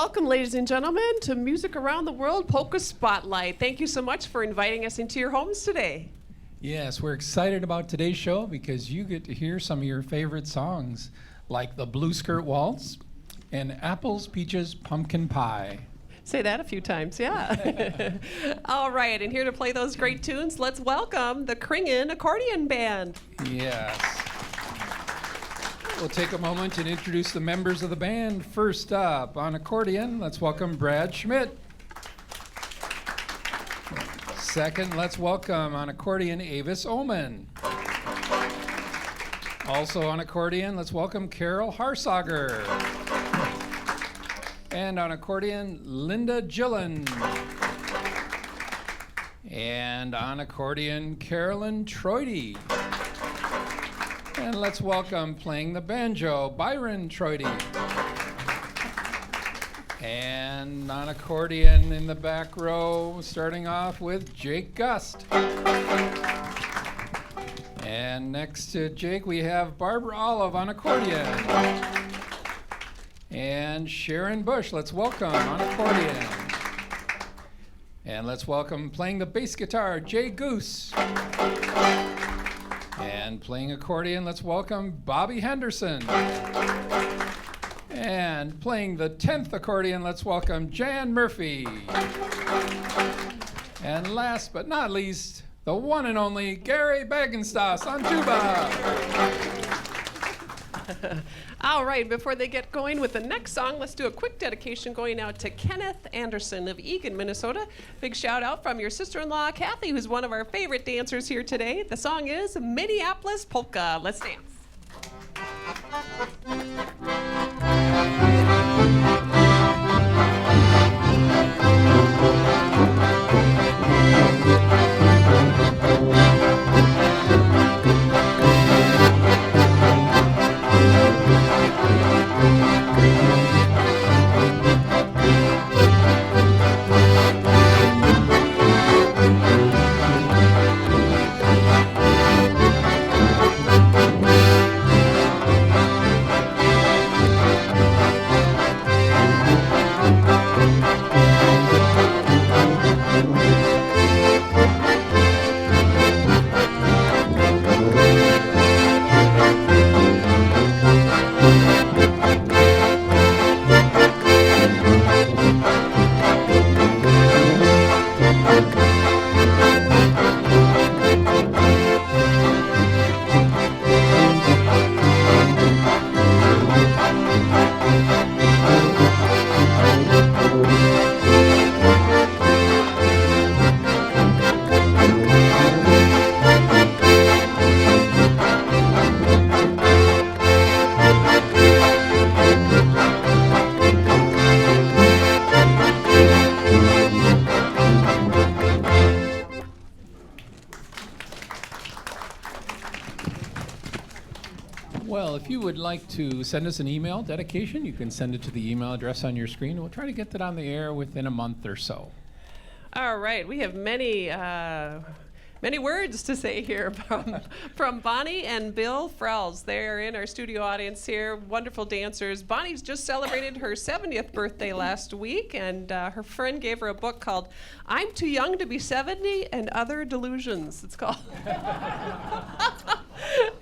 Welcome, ladies and gentlemen, to Music Around the World Polka Spotlight. Thank you so much for inviting us into your homes today. Yes, we're excited about today's show because you get to hear some of your favorite songs, like the Blue Skirt Waltz and Apples, Peaches, Pumpkin Pie. Say that a few times, yeah. All right, and here to play those great tunes, let's welcome the Kringen Accordion Band. Yes. We'll take a moment and introduce the members of the band. First up, on accordion, let's welcome Brad Schmidt. Second, let's welcome on accordion Avis Oman. Also on accordion, let's welcome Carol Harsager. And on accordion, Linda Gillen. And on accordion, Carolyn Troide. And let's welcome, playing the banjo, Byron Troide. And on accordion in the back row, starting off with Jake Gust. And next to Jake, we have Barbara Olive on accordion. And Sharon Bush, let's welcome on accordion. And let's welcome, playing the bass guitar, Jay Goose. And playing accordion, let's welcome Bobby Henderson. And playing the 10th accordion, let's welcome Jan Murphy. And last but not least, the one and only Gary Bagenstas on tuba. All right, before they get going with the next song, let's do a quick dedication going out to Kenneth Anderson of Eagan, Minnesota. Big shout out from your sister-in-law, Kathy, who's one of our favorite dancers here today. The song is Minneapolis Polka. Let's dance. Well, if you would like to send us an email dedication, you can send it to the email address on your screen, and we'll try to get that on the air within a month or so. All right, we have many words to say here from Bonnie and Bill Frells. They're in our studio audience here, wonderful dancers. Bonnie's just celebrated her 70th birthday last week, and her friend gave her a book called I'm Too Young to Be 70 and Other Delusions, it's called.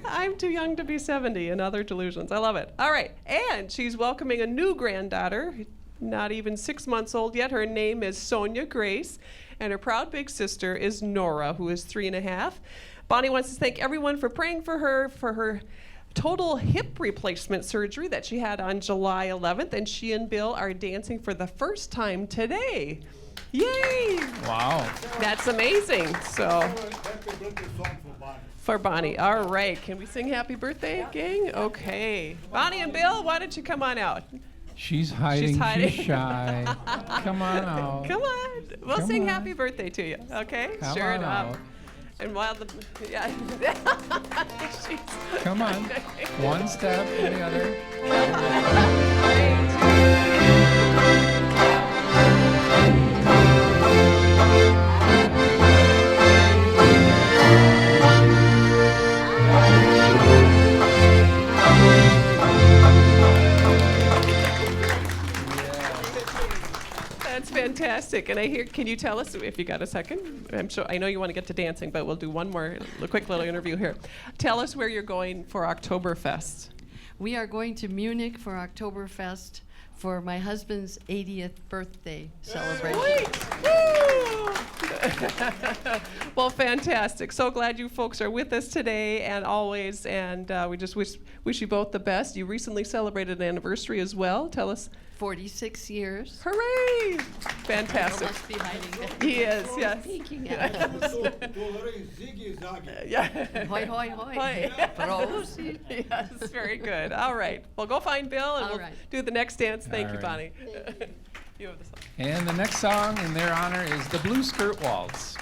I'm Too Young to Be 70 and Other Delusions. I love it. All right, and she's welcoming a new granddaughter, not even 6 months old yet. Her name is Sonia Grace, and her proud big sister is Nora, who is 3.5. Bonnie wants to thank everyone for praying for her total hip replacement surgery that she had on July 11th, and she and Bill are dancing for the first time today. Yay! Wow. That's amazing. So, for Bonnie. All right. Can we sing happy birthday, gang? Okay. Bonnie and Bill, why don't you come on out? She's hiding. She's shy. Come on out. Come on. We'll sing happy birthday to you. Okay? Come sure on enough. out. And while the Come on. One step and the other. fantastic. And can you tell us, if you got a second? I know you want to get to dancing, but we'll do one more quick little interview here. Tell us where you're going for Oktoberfest. We are going to Munich for Oktoberfest for my husband's 80th birthday celebration. Woo! Well, fantastic. So glad you folks are with us today and always, and we just wish you both the best. You recently celebrated an anniversary as well. Tell us. 46 years. Hooray! Fantastic. Must be hiding that. He is, yes. Peeking at us. Yeah. Hoi, hoi, hoi. Hoi. Prosit. Yes, very good. All right. Well, go find Bill, and All we'll right. do the next dance. Thank All you, right. Bonnie. You have the song. And the next song in their honor is the Blue Skirt Waltz.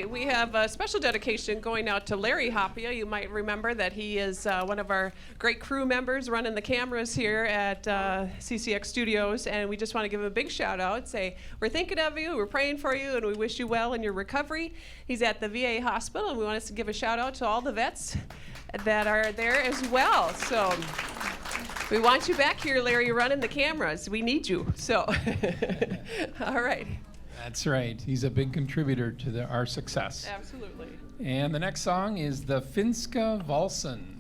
right, we have a special dedication going out to Larry Hoppia. You might remember that he is one of our great crew members running the cameras here at CCX Studios, and we just want to give him a big shout out, say we're thinking of you, we're praying for you, and we wish you well in your recovery. He's at the VA hospital, and we want us to give a shout out to all the vets that are there as well. So we want you back here, Larry, running the cameras. We need you. So, all right. That's right. He's a big contributor to our success. Absolutely. And the next song is the Finska Valsen.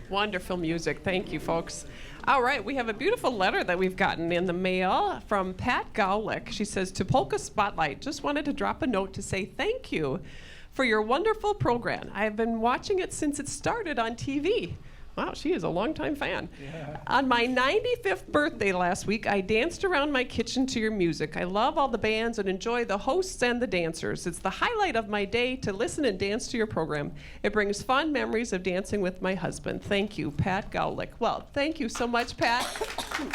Wonderful music. Thank you, folks. All right, we have a beautiful letter that we've gotten in the mail from Pat Gowlick. She says, to Polka Spotlight, just wanted to drop a note to say thank you for your wonderful program. I have been watching it since it started on TV. Wow, she is a longtime fan. Yeah. On my 95th birthday last week, I danced around my kitchen to your music. I love all the bands and enjoy the hosts and the dancers. It's the highlight of my day to listen and dance to your program. It brings fond memories of dancing with my husband. Thank you, Pat Gowlick. Well, thank you so much, Pat.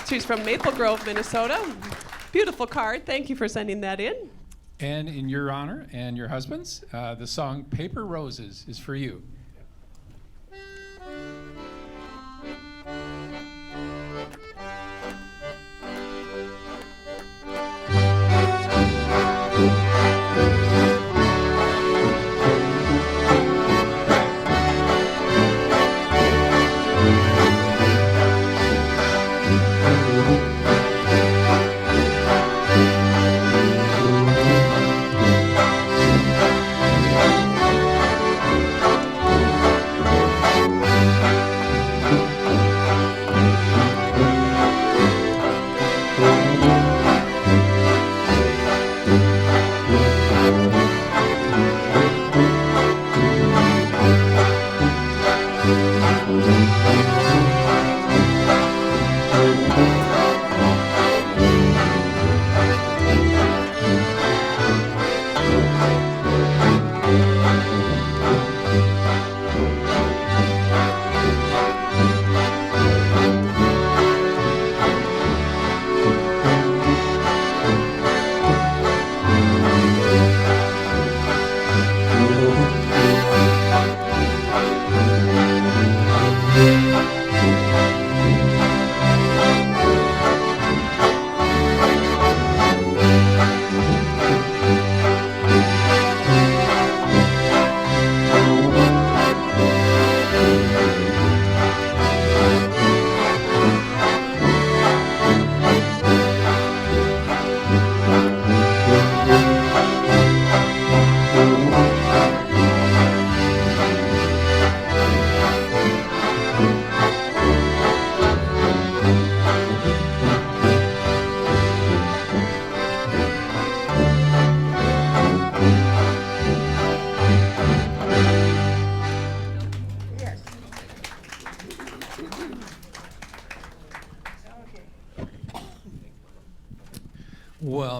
She's from Maple Grove, Minnesota. Beautiful card. Thank you for sending that in. And in your honor and your husband's, the song Paper Roses is for you.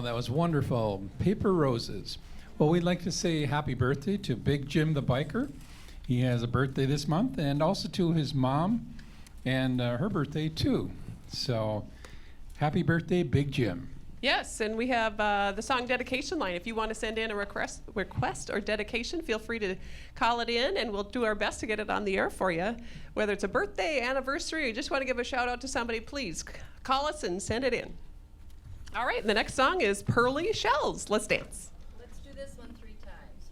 that was wonderful. Paper Roses. Well, we'd like to say happy birthday to Big Jim the Biker. He has a birthday this month, and also to his mom and her birthday too. So happy birthday, Big Jim. Yes, and we have the song dedication line. If you want to send in a request or dedication, feel free to call it in, and we'll do our best to get it on the air for you. Whether it's a birthday, anniversary, or you just want to give a shout out to somebody, please call us and send it in. All right, the next song is Pearly Shells. Let's dance. Let's do this one 3 times.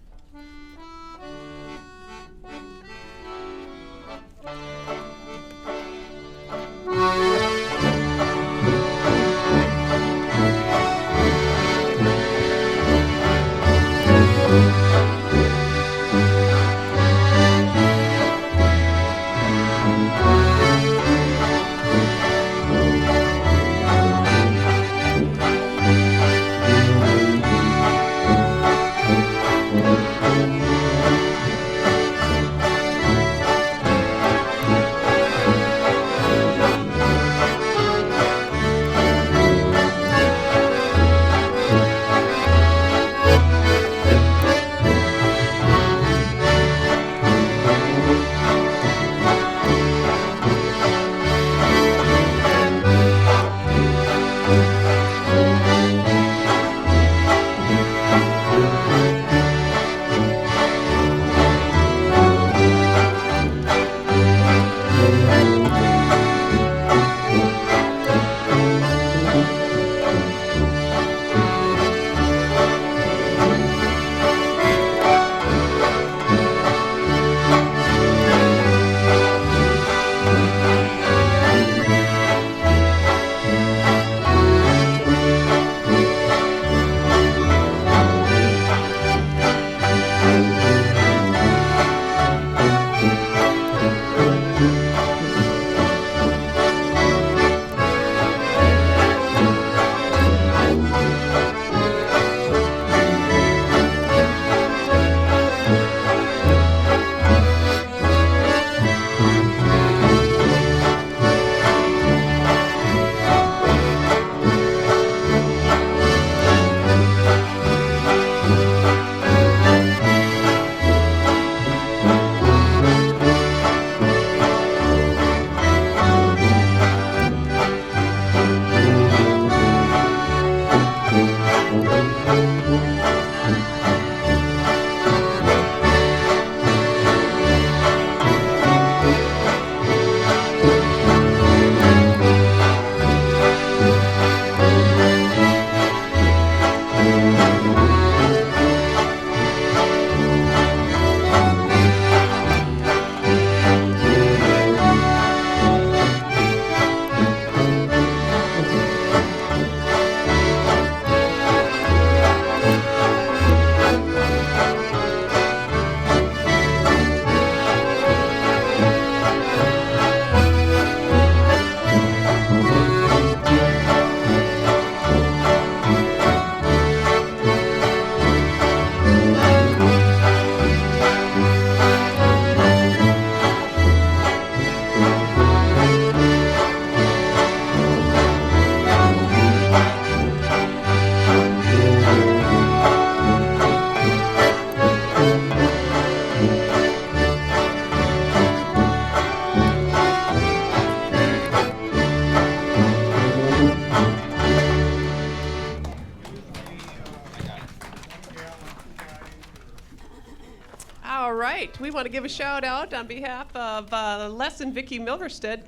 We want to give a shout out on behalf of Les and Vicki Milverstead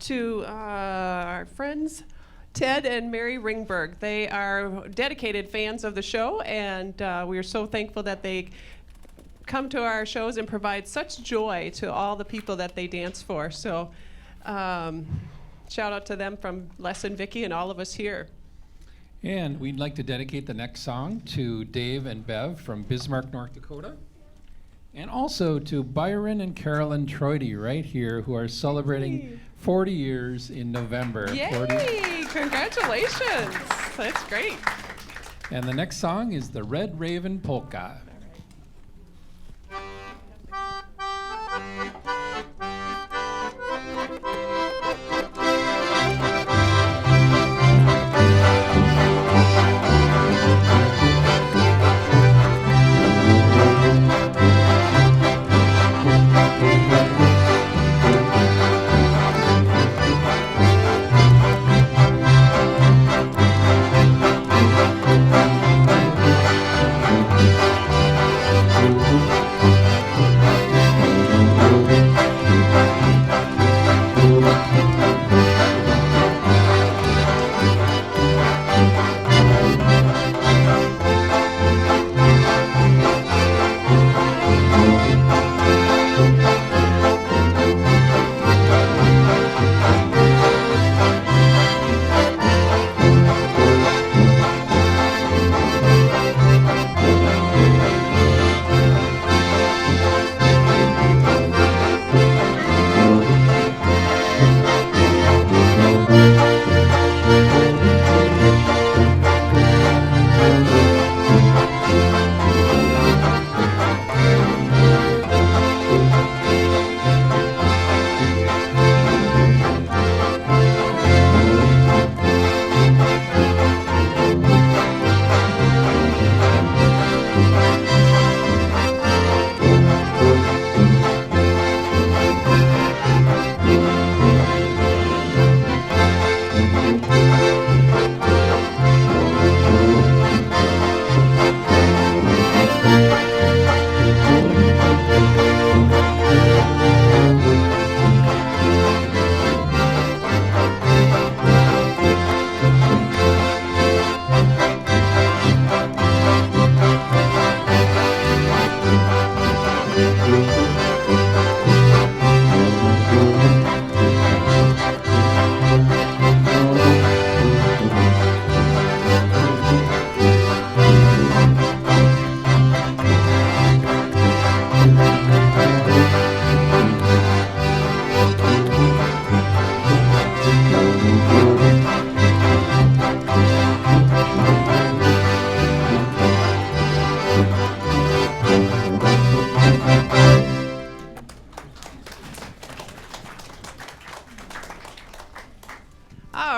to our friends Ted and Mary Ringberg. They are dedicated fans of the show, and we are so thankful that they come to our shows and provide such joy to all the people that they dance for. So shout out to them from Les and Vicki and all of us here. And we'd like to dedicate the next song to Dave and Bev from Bismarck, North Dakota. And also to Byron and Carolyn Troity right here, who are celebrating 40 years in November. Yay! 40. Congratulations. That's great. And the next song is the Red Raven Polka.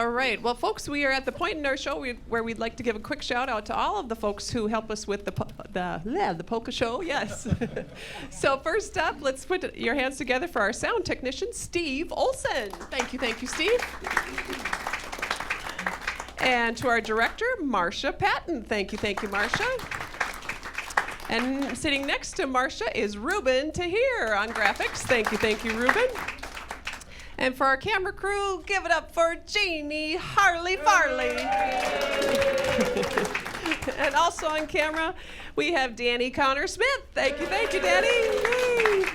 All right. Well, folks, we are at the point in our show where we'd like to give a quick shout out to all of the folks who help us with the Polka show. Yes. So first up, let's put your hands together for our sound technician, Steve Olson. Thank you, Steve. And to our director, Marcia Patton. Thank you, Marcia. And sitting next to Marcia is Ruben Tahir on graphics. Thank you, Ruben. And for our camera crew, give it up for Jeannie Harley Farley. And also on camera, we have Danny Connor Smith. Thank you, Danny. Yay.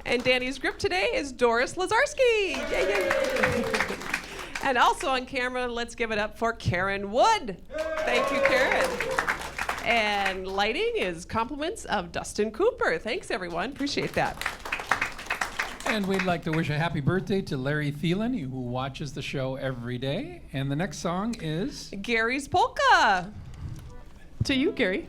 And Danny's grip today is Doris Lazarski. Yay. And also on camera, let's give it up for Karen Wood. Thank you, Karen. And lighting is compliments of Dustin Cooper. Thanks, everyone. Appreciate that. And we'd like to wish a happy birthday to Larry Thielen, who watches the show every day. And the next song is Gary's Polka. To you, Gary.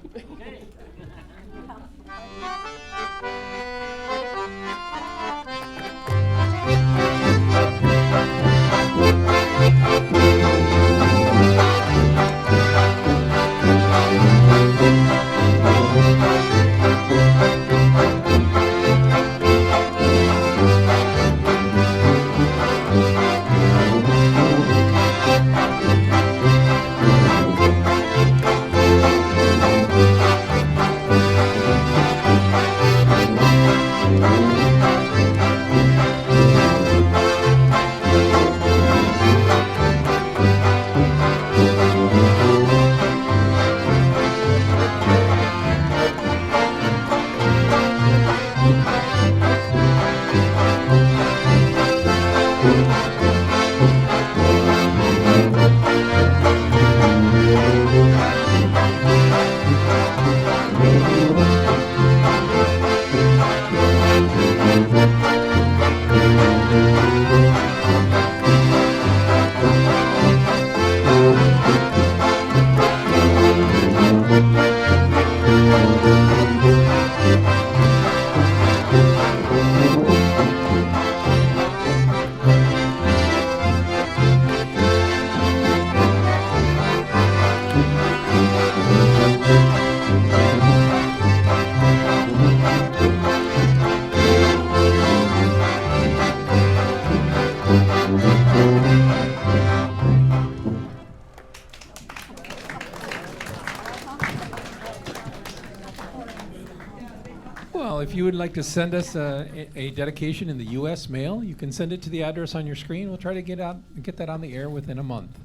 Well, if you would like to send us a dedication in the U.S. mail, you can send it to the address on your screen. We'll try to get that on the air within a month.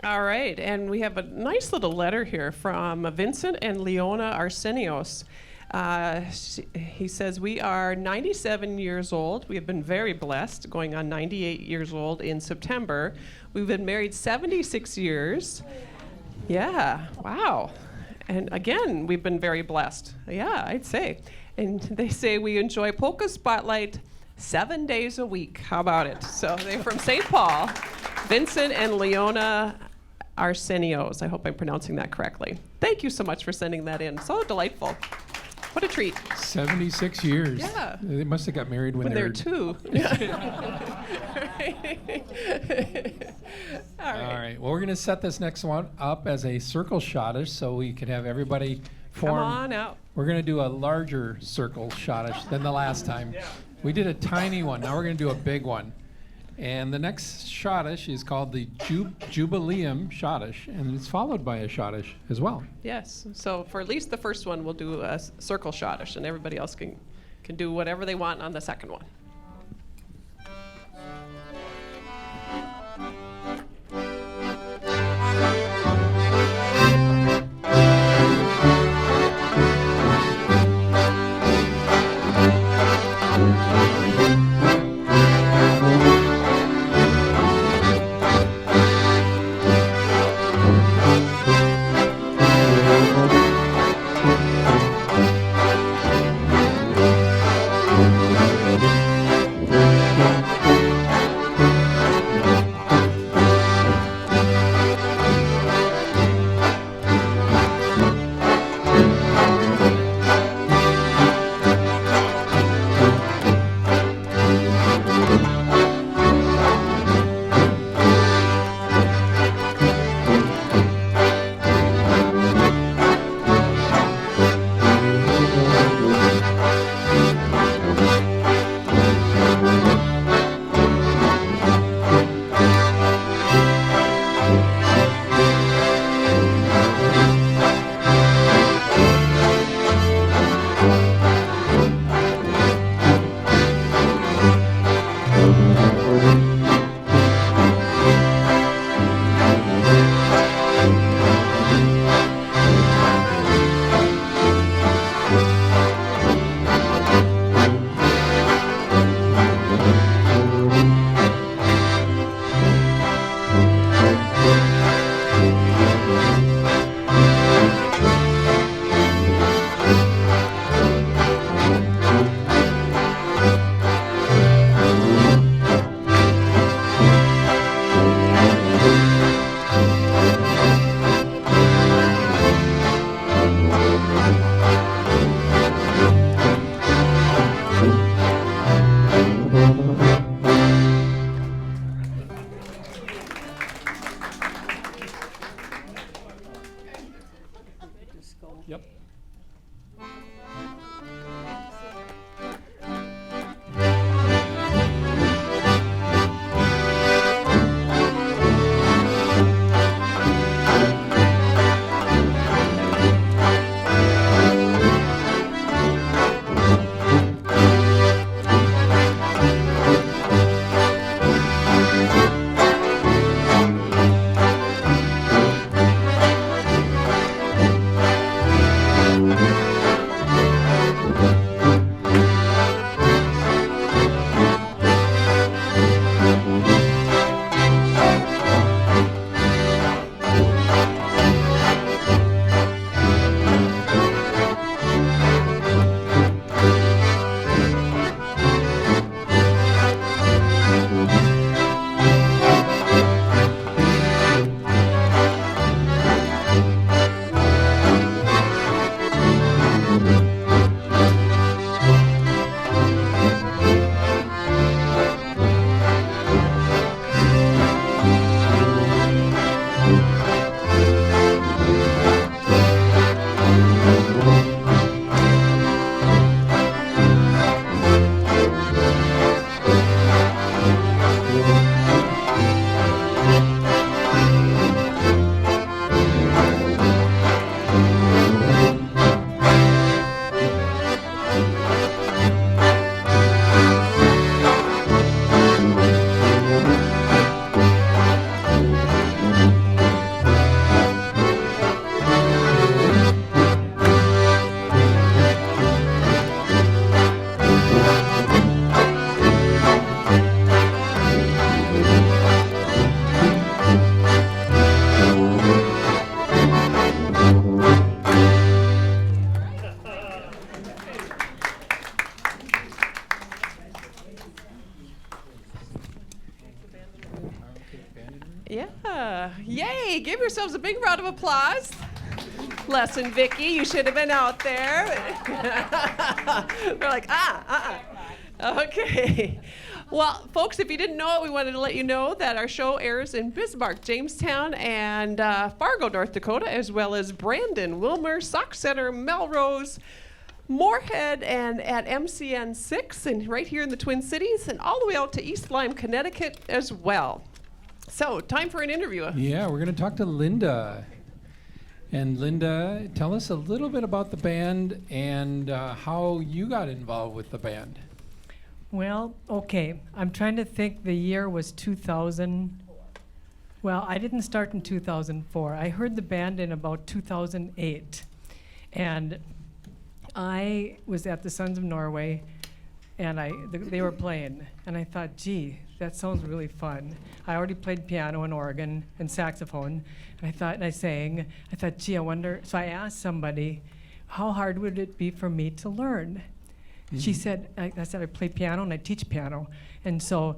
All right, and we have a nice little letter here from Vincent and Leona Arsenios. He says, we are 97 years old. We have been very blessed, going on 98 years old in September. We've been married 76 years. Yeah, wow. And again, we've been very blessed. Yeah, I'd say. And they say we enjoy Polka Spotlight 7 days a week. How about it? So they're from St. Paul, Vincent and Leona Arsenios. I hope I'm pronouncing that correctly. Thank you so much for sending that in. So delightful. What a treat. 76 years. Yeah. They must have got married when they they were were 2. All right. Well, we're going to set this next one up as a circle schottish so we can have everybody form. Come on out. We're going to do a larger circle schottish than the last time. We did a tiny one. Now we're going to do a big one. And the next schottish is called the Jubileum schottish, and it's followed by a schottish as well. Yes. So for at least the first one, we'll do a circle schottish, and everybody else can do whatever they want on the second one. Yeah. Yay. Give yourselves a big round of applause. Lesson, Vicky. You should have been out there. We're like, Okay. Well, folks, if you didn't know it, we wanted to let you know that our show airs in Bismarck, Jamestown, and Fargo, North Dakota, as well as Brandon, Wilmer, Sauk Center, Melrose, Moorhead, and at MCN 6, and right here in the Twin Cities, and all the way out to East Lyme, Connecticut as well. So, time for an interview. Yeah, we're going to talk to Linda. And Linda, tell us a little bit about the band and how you got involved with the band. Well, okay. I'm trying to think. The year was 2000. Well, I didn't start in 2004. I heard the band in about 2008. And I was at the Sons of Norway, and they were playing. And I thought, gee, that sounds really fun. I already played piano and organ and saxophone. And I sang. I thought, gee, I wonder. So I asked somebody, how hard would it be for me to learn? She said, I said, I play piano and I teach piano. And so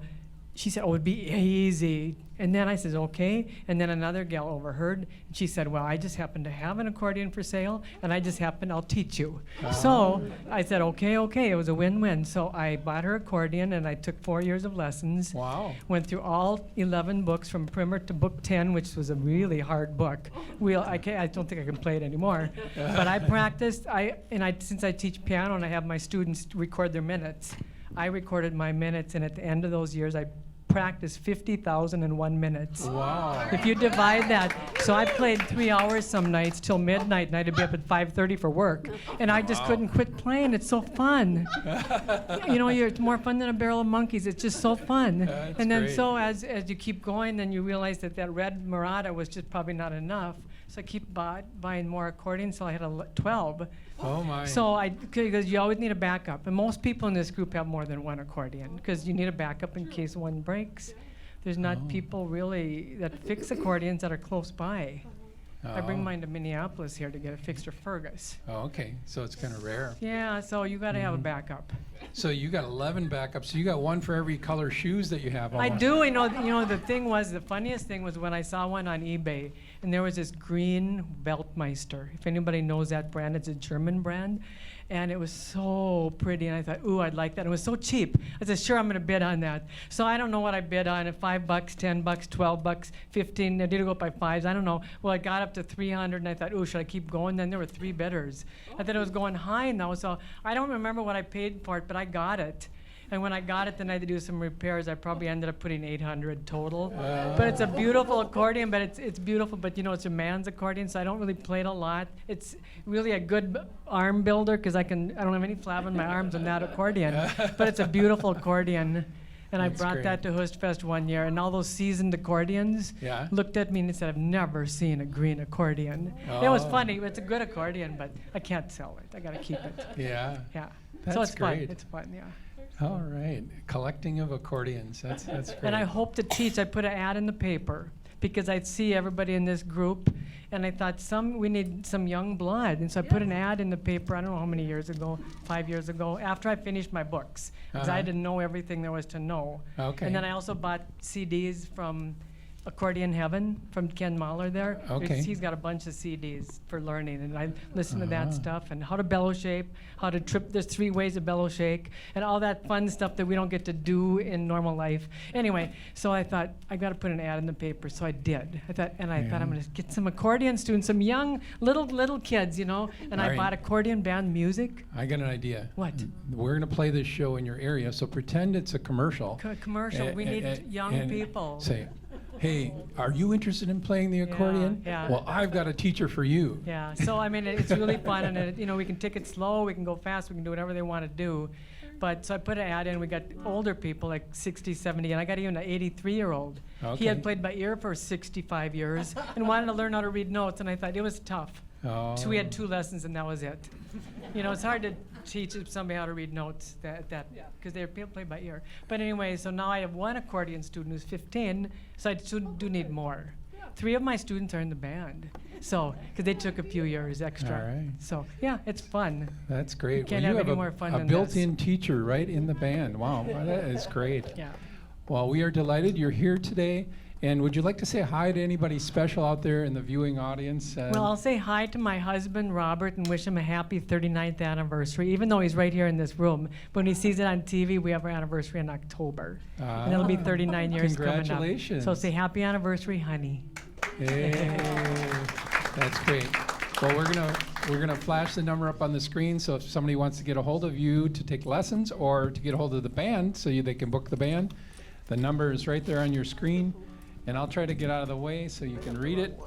she said, oh, it'd be easy. And then I said, okay. And then another gal overheard. And she said, well, I just happen to have an accordion for sale. And I'll teach you. So I said, okay. It was a win-win. So I bought her accordion and I took 4 years of lessons. Wow. Went through all 11 books from primer to book 10, which was a really hard book. I don't think I can play it anymore. But I practiced. Since I teach piano and I have my students record their minutes, I recorded my minutes. And at the end of those years, I practiced 50,001 minutes. Wow. If you divide that, so I played 3 hours some nights till midnight, and I had to be up at 5:30 for work, and I just couldn't quit playing. It's so fun. It's more fun than a barrel of monkeys. It's just so fun. That's and then great. so as you keep going, then you realize that red Murata was just probably not enough. So I keep buying more accordions, so I had 12. Oh my. So because you always need a backup, and most people in this group have more than one accordion because you need a backup in case one breaks. There's not people really that fix accordions that are close by. I bring mine to Minneapolis here to get it fixed or Fergus. Oh, okay. So it's kind of rare. Yeah, so you got to have a backup. So you got 11 backups. So you got one for every color shoes that you have. I almost. do. The funniest thing was when I saw one on eBay, and there was this green Weltmeister. If anybody knows that brand, it's a German brand. And it was so pretty, and I thought, ooh, I'd like that. It was so cheap. I said, sure, I'm going to bid on that. So I don't know what I bid on, $5, $10, $12, $15. I did go up by fives. I don't know. Well, I got up to 300, and I thought, ooh, should I keep going? Then there were 3 bidders. I thought it was going high now, so I don't remember what I paid for it, but I got it. And when I got it, then I had to do some repairs. I probably ended up putting 800 total. But it's a beautiful accordion, but it's beautiful. But it's a man's accordion, so I don't really play it a lot. It's really a good arm builder because I don't have any flab on my arms on that accordion. But it's a beautiful accordion. And I brought great. that to Hustfest one year, and all those seasoned accordions looked at me and said, I've never seen a green accordion. It was funny. It's a good accordion, but I can't sell it. I got to keep it. Yeah. Yeah. That's so it's great. fun. It's fun, yeah. All right. Collecting of accordions. That's great. And I hope to teach. I put an ad in the paper because I'd see everybody in this group, and I thought we need some young blood. And so I put an ad in the paper, I don't know how many years ago, 5 years ago, after I finished my books, because I didn't know everything there was to know. Okay. And then I also bought CDs from Accordion Heaven from Ken Mahler there. Okay. He's got a bunch of CDs for learning, and I listen to that stuff, and how to bellow shape, how to trip. There's 3 ways to bellow shake, and all that fun stuff that we don't get to do in normal life. Anyway, so I thought, I got to put an ad in the paper, so I did. I thought I'm going to get some accordion students, some young little kids, and All I right. bought accordion band music. I got an idea. What? We're going to play this show in your area, so pretend it's a commercial. Commercial. We need young and people. Say, hey, are you interested in playing the accordion? Yeah. Well, I've got a teacher for you. Yeah, so I mean, it's really fun, and we can take it slow, we can go fast, we can do whatever they want to do. But so I put an ad in, we got older people, like 60, 70, and I got even an 83-year-old. He had played by ear for 65 years and wanted to learn how to read notes, and I thought it was tough. Oh. So we had 2 lessons, and that was it. It's hard to teach somebody how to read notes because they play by ear. But anyway, so now I have 1 accordion student who's 15, so I do need more. 3 of my students are in the band, so because they took a few years extra. All right. So yeah, it's fun. That's great. Can't you have have any more fun a than built-in teacher right in the band. Wow, that is great. Yeah. Well, we are delighted you're here today, And would you like to say hi to anybody special out there in the viewing audience? Well, I'll say hi to my husband, Robert, and wish him a happy 39th anniversary, even though he's right here in this room. But when he sees it on TV, we have our anniversary in October. And it'll be 39 years coming up. Congratulations. So say happy anniversary, honey. Hey, that's great. Well, we're gonna flash the number up on the screen, so if somebody wants to get a hold of you to take lessons or to get a hold of the band so they can book the band, the number is right there on your screen. And I'll try to get out of the way so you can read it.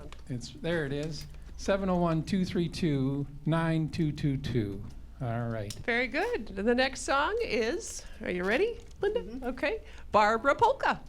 There it is, 701-232-9222. All right. Very good. The next song is, are you ready, Linda? Mm-hmm. Okay. Barbara Polka.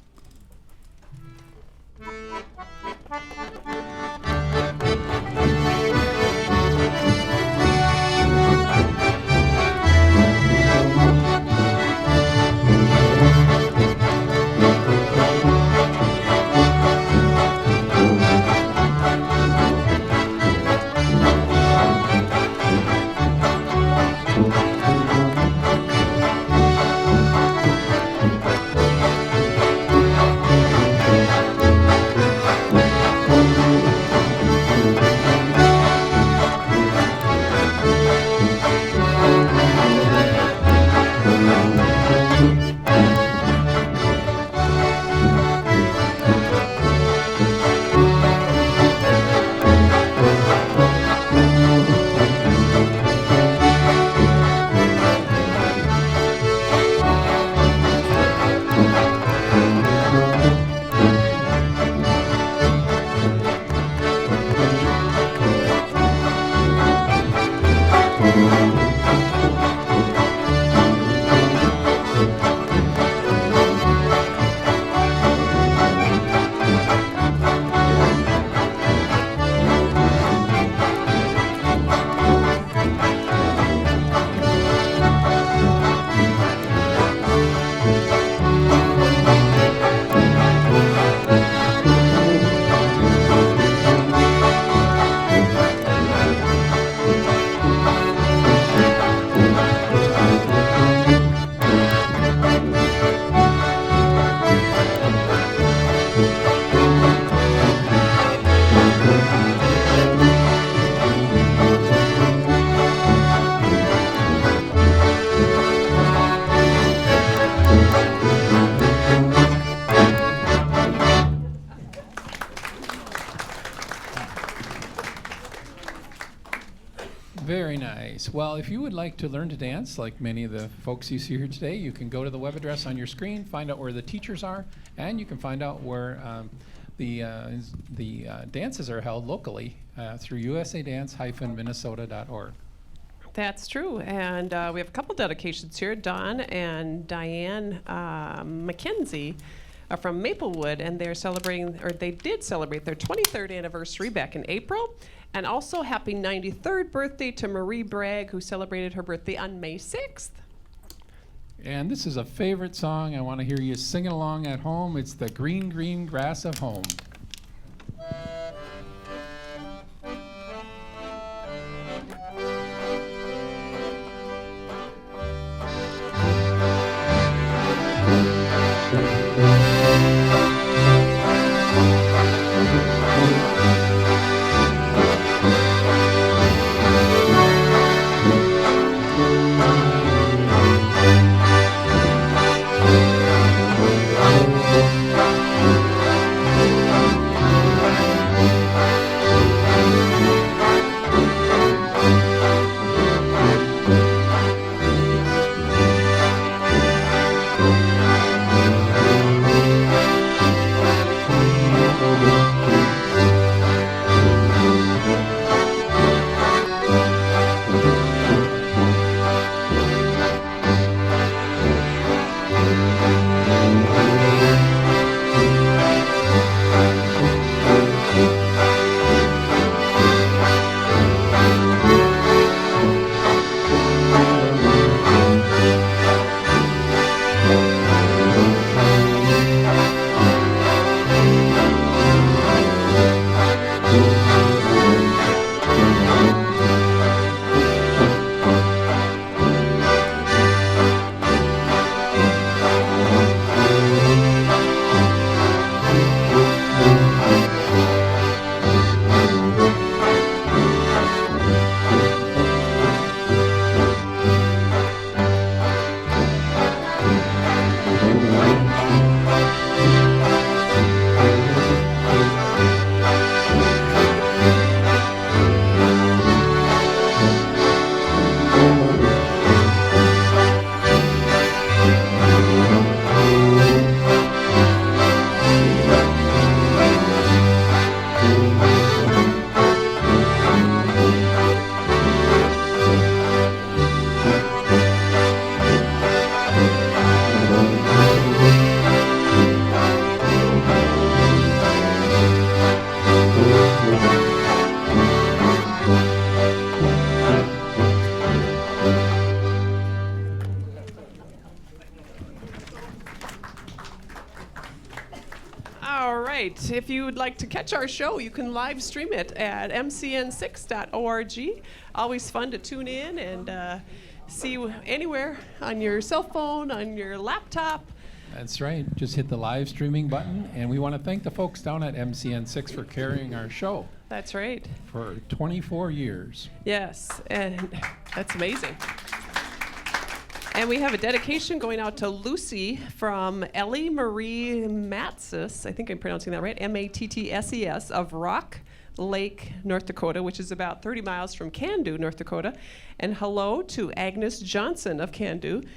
Very nice. Well, if you would like to learn to dance, like many of the folks you see here today, you can go to the web address on your screen, find out where the teachers are, and you can find out where the dances are held locally through usadance-minnesota.org. That's true. And we have a couple dedications here. Dawn and Diane McKenzie are from Maplewood, and they're celebrating, or they did celebrate their 23rd anniversary back in April. And also happy 93rd birthday to Marie Bragg, who celebrated her birthday on May 6th. And this is a favorite song. I want to hear you singing along at home. It's the Green, Green Grass of Home. All right. If you would like to catch our show, you can live stream it at mcn6.org. Always fun to tune in and see anywhere on your cell phone, on your laptop. That's right. Just hit the live streaming button. And we want to thank the folks down at MCN6 for carrying our show That's right. for 24 years. Yes, and that's amazing. And we have a dedication going out to Lucy from Ellie Marie Matses. I think I'm pronouncing that right. Mattses of Rock Lake, North Dakota, which is about 30 miles from Candu, North Dakota. And hello to Agnes Johnson of Candu.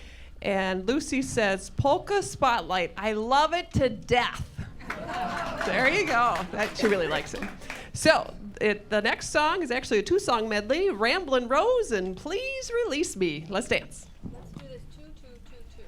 And Lucy says, Polka Spotlight. I love it to death. There you go. She really likes it. So the next song is actually a 2-song medley, Ramblin' Rose and Please Release Me. Let's dance. Let's do this 2 2 2 2.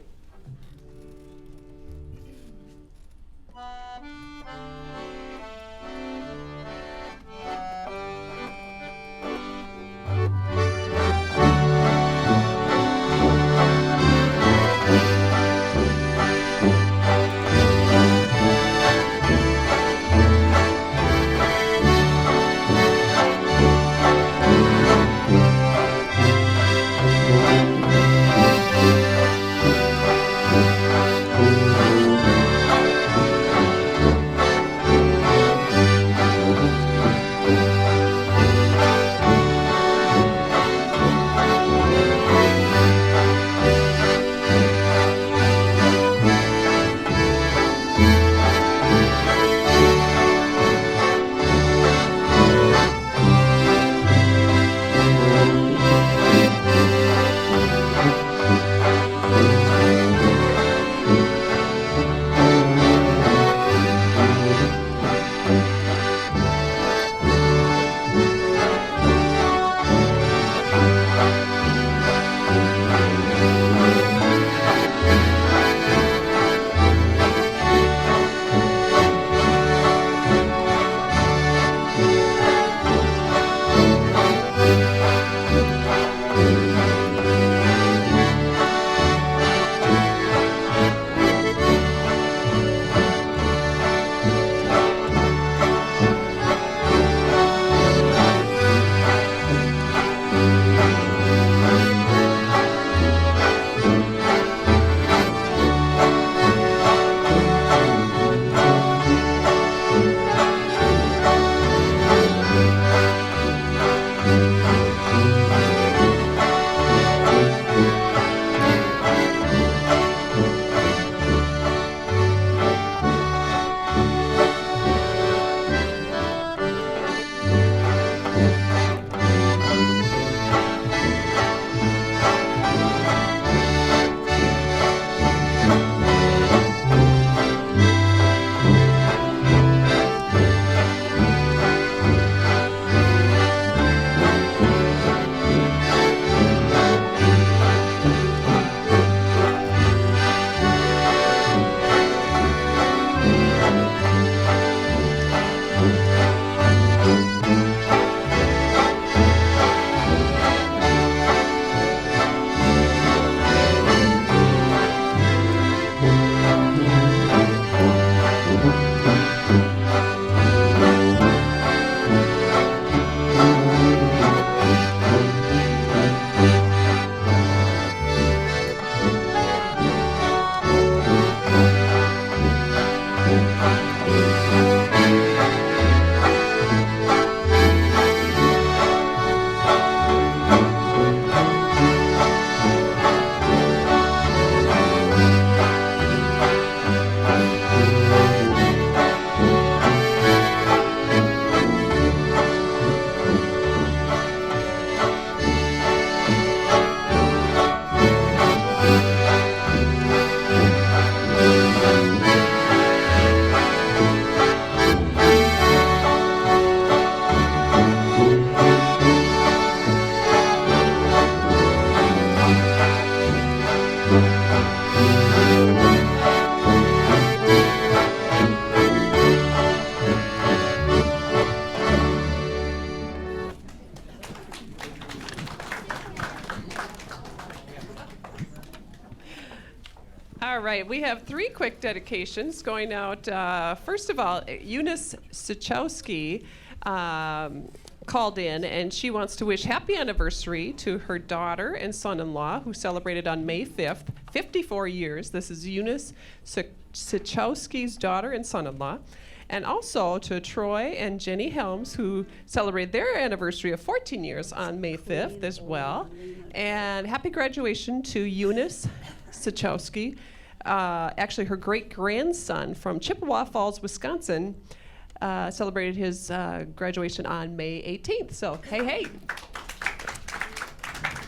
right, we have 3 quick dedications going out. First of all, Eunice Sichowski called in, and she wants to wish happy anniversary to her daughter and son-in-law, who celebrated on May 5th, 54 years. This is Eunice Sichowski's daughter and son-in-law. And also to Troy and Jenny Helms, who celebrated their anniversary of 14 years on May 5th as well. And happy graduation to Eunice Sichowski. Actually, her great-grandson from Chippewa Falls, Wisconsin, celebrated his graduation on May 18th. So, hey, hey.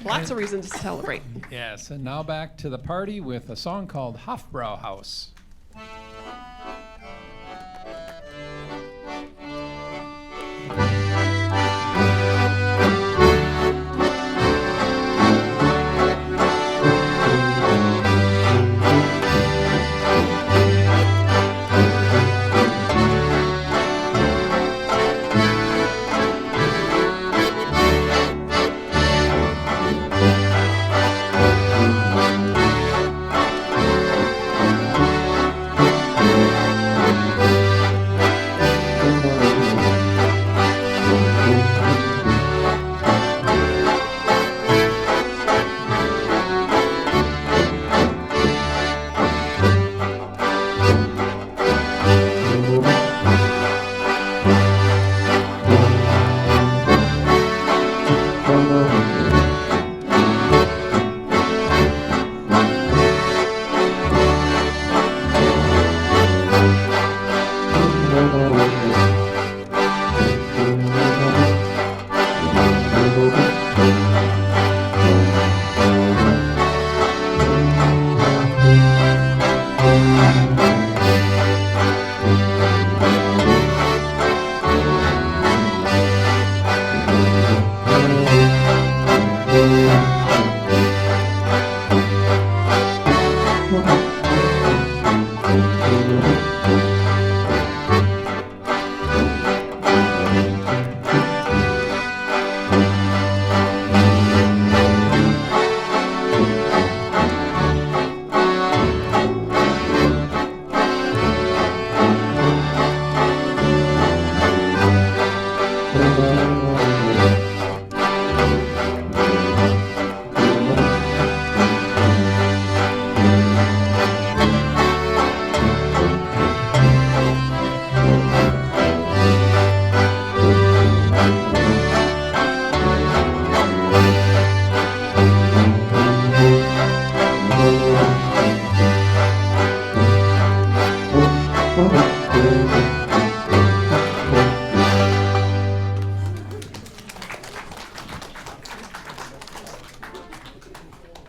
Lots of reasons to celebrate. Yes, and now back to the party with a song called Hofbrauhaus.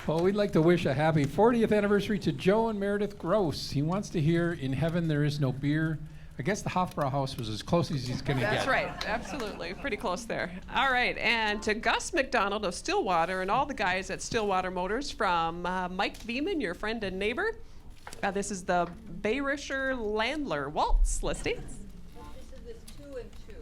Well, we'd like to wish a happy 40th anniversary to Joe and Meredith Gross. He wants to hear "In Heaven There Is No Beer." I guess the Hofbrauhaus was as close as he's going to get. That's right. Absolutely. Pretty close there. All right. And to Gus McDonald of Stillwater and all the guys at Stillwater Motors from Mike Viehman, your friend and neighbor. This is the Bayerischer Landler Waltz listing. This is this 2 and 2.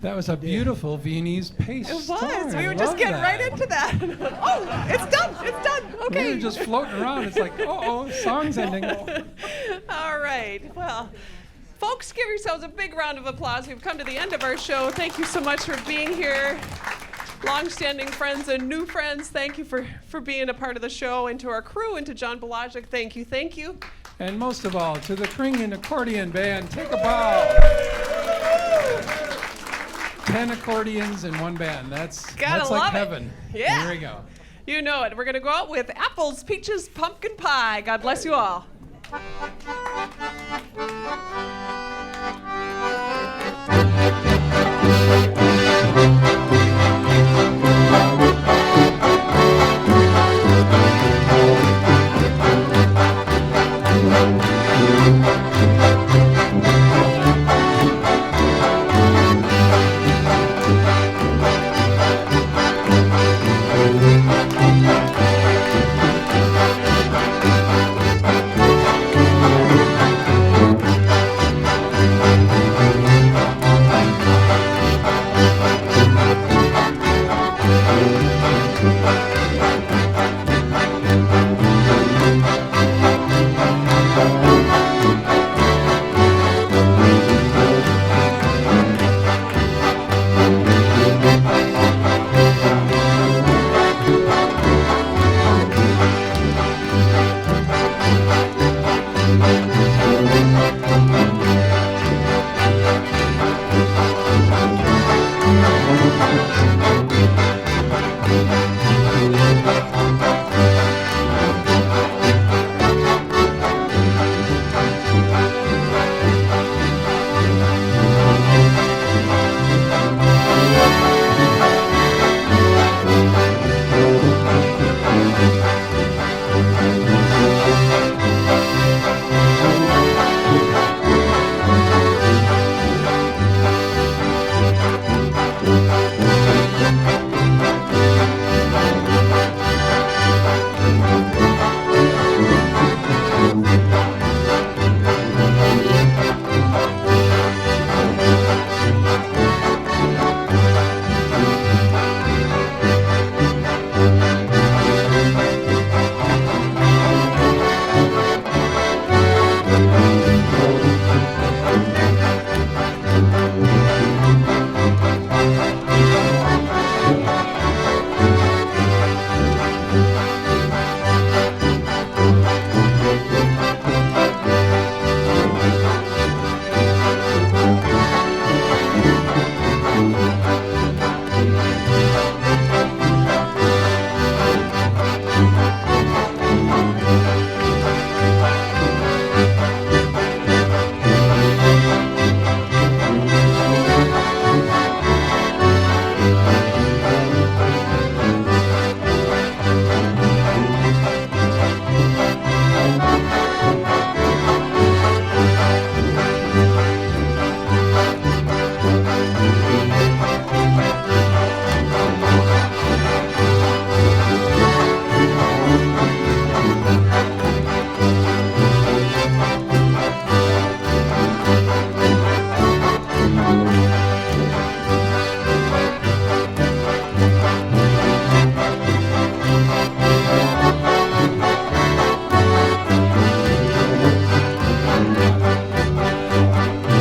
That was a beautiful Viennese pace. It was. song. I We were just love getting that. right into that. Oh, it's done. It's done. Okay. We were just floating around. It's like, song's ending. All right. Well, folks, give yourselves a big round of applause. We've come to the end of our show. Thank you so much for being here. Long-standing friends and new friends, thank you for being a part of the show. And to our crew and to John Balajic, thank you, thank you. And most of all, to the Kringen Accordion Band, take a bow. 10 accordions in one band. That's Gotta like love it. heaven. Yeah. Here we go. You know it. We're going to go out with apples, peaches, pumpkin pie. God bless you all.